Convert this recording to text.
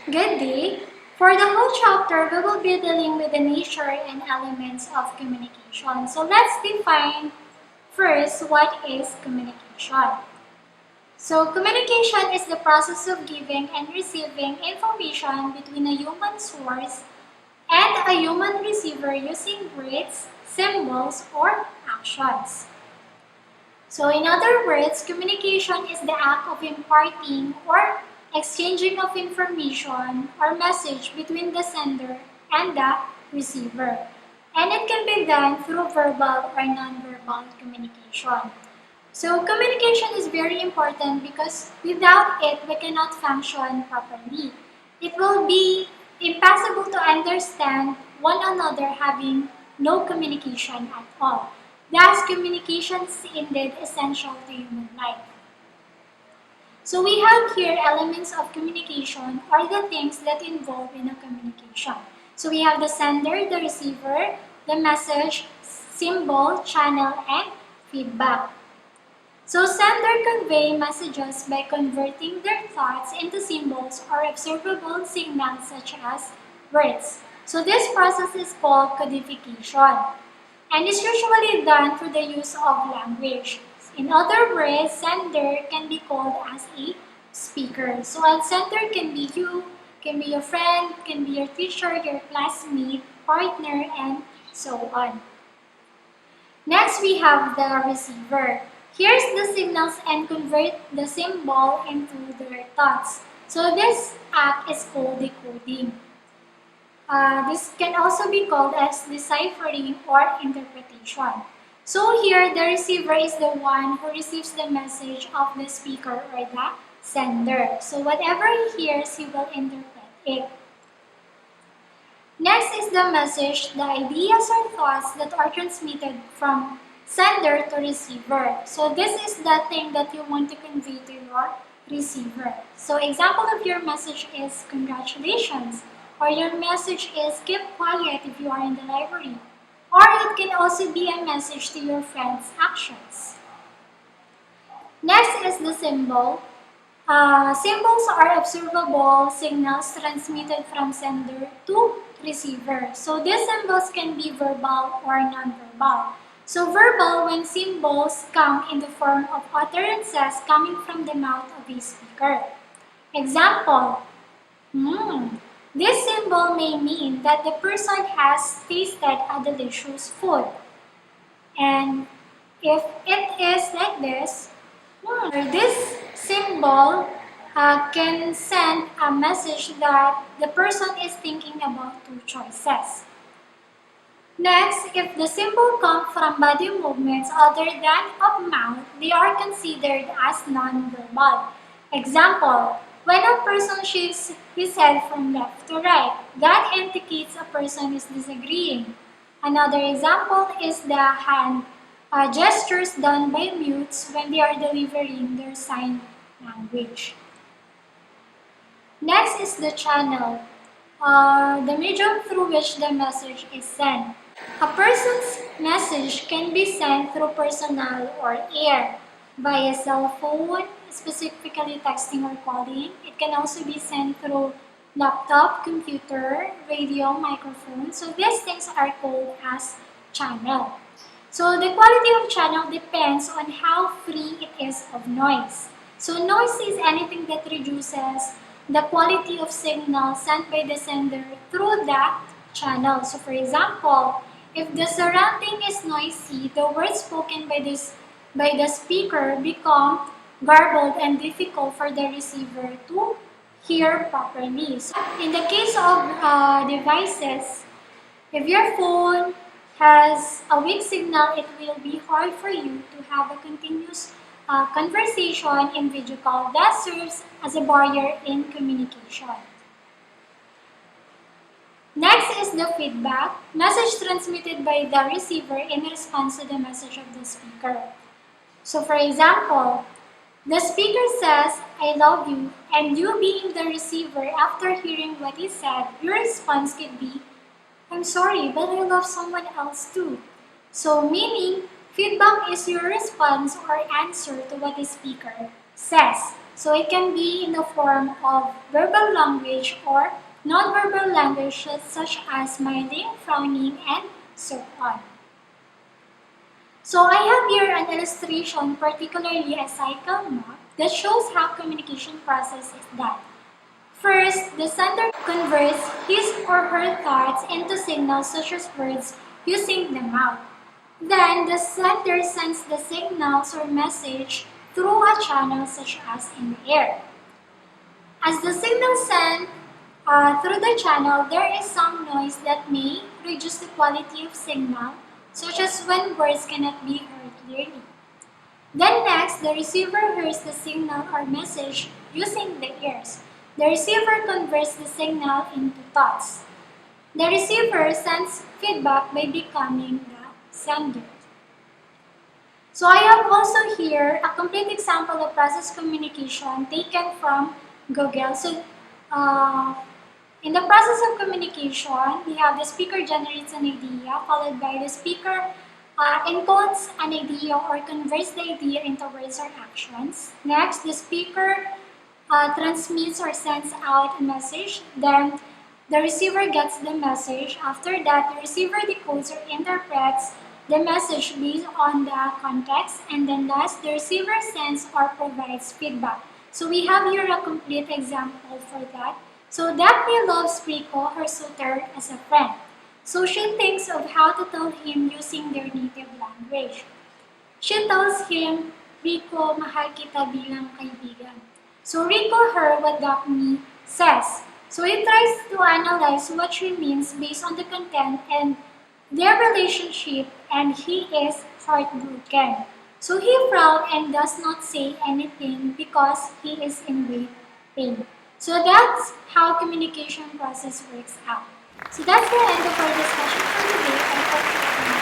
Good day. For the whole chapter, we will be dealing with the nature and elements of communication. So let's define first what is communication. So communication is the process of giving and receiving information between a human source and a human receiver using words, symbols, or actions. So in other words, communication is the act of imparting or exchanging of information or message between the sender and the receiver. And it can be done through verbal or non-verbal communication. So communication is very important because without it, we cannot function properly. It will be impossible to understand one another having no communication at all. Thus, communication is indeed essential to human life. So we have here elements of communication or the things that involve in a communication. So we have the sender, the receiver, the message, symbol, channel, and feedback. So sender convey messages by converting their thoughts into symbols or observable signals such as words. So this process is called codification and is usually done through the use of language. In other words, sender can be called as a speaker. So a sender can be you, can be your friend, can be your teacher, your classmate, partner, and so on. Next, we have the receiver. Here's the signals and convert the symbol into their thoughts. So this act is called decoding. This can also be called as deciphering or interpretation. So here, the receiver is the one who receives the message of the speaker or the sender. So whatever he hears, he will interpret it. Next is the message, the ideas or thoughts that are transmitted from sender to receiver. So this is the thing that you want to convey to your receiver. So example of your message is congratulations, or your message is keep quiet if you are in the library. Or it can also be a message to your friend's actions. Next is the symbol. Symbols are observable signals transmitted from sender to receiver. So these symbols can be verbal or non-verbal. So verbal when symbols come in the form of utterances coming from the mouth of a speaker. Example, this symbol may mean that the person has tasted a delicious food. And if it is like this symbol can send a message that the person is thinking about two choices. Next, if the symbol comes from body movements other than of mouth, they are considered as non-verbal. Example, when a person shakes his head from left to right, that indicates a person is disagreeing. Another example is the hand gestures done by mutes when they are delivering their sign language. Next is the channel, the medium through which the message is sent. A person's message can be sent through personal or air, via cell phone, specifically texting or calling. It can also be sent through laptop, computer, radio, microphone. So these things are called as channel. So the quality of channel depends on how free it is of noise. So noise is anything that reduces the quality of signal sent by the sender through that channel. So for example, if the surrounding is noisy, the words spoken by the speaker become garbled and difficult for the receiver to hear properly. So in the case of devices, if your phone has a weak signal, it will be hard for you to have a continuous conversation in video call. That serves as a barrier in communication. Next is the feedback, message transmitted by the receiver in response to the message of the speaker. So for example, the speaker says, I love you, and you being the receiver, after hearing what he said, your response could be, I'm sorry, but I love someone else too. So meaning, feedback is your response or answer to what the speaker says. So it can be in the form of verbal language or non-verbal language such as smiling, frowning, and so on. So I have here an illustration, particularly a cycle map, that shows how communication process is done. First, the sender converts his or her thoughts into signals such as words using the mouth. Then, the sender sends the signals or message through a channel such as in the air. As the signal sent through the channel, there is some noise that may reduce the quality of signal, such as when words cannot be heard clearly. Then next, the receiver hears the signal or message using the ears. The receiver converts the signal into thoughts. The receiver sends feedback by becoming the sender. So I have also here a complete example of process communication taken from Google. So in the process of communication, we have the speaker generates an idea, followed by the speaker encodes an idea or converts the idea into words or actions. Next, the speaker transmits or sends out a message. Then the receiver gets the message. After that, the receiver decodes or interprets the message based on the context. And then last, the receiver sends or provides feedback. So we have here a complete example for that. So Daphne loves Rico, her suitor, as a friend. So she thinks of how to tell him using their native language. She tells him, Rico, mahal kita bilang kaibigan. So Rico heard what Daphne says. So he tries to analyze what she means based on the content and their relationship, and he is heartbroken. So he frowns and does not say anything because he is in great pain. So that's how communication process works out. So that's the end of our discussion for today. I hope you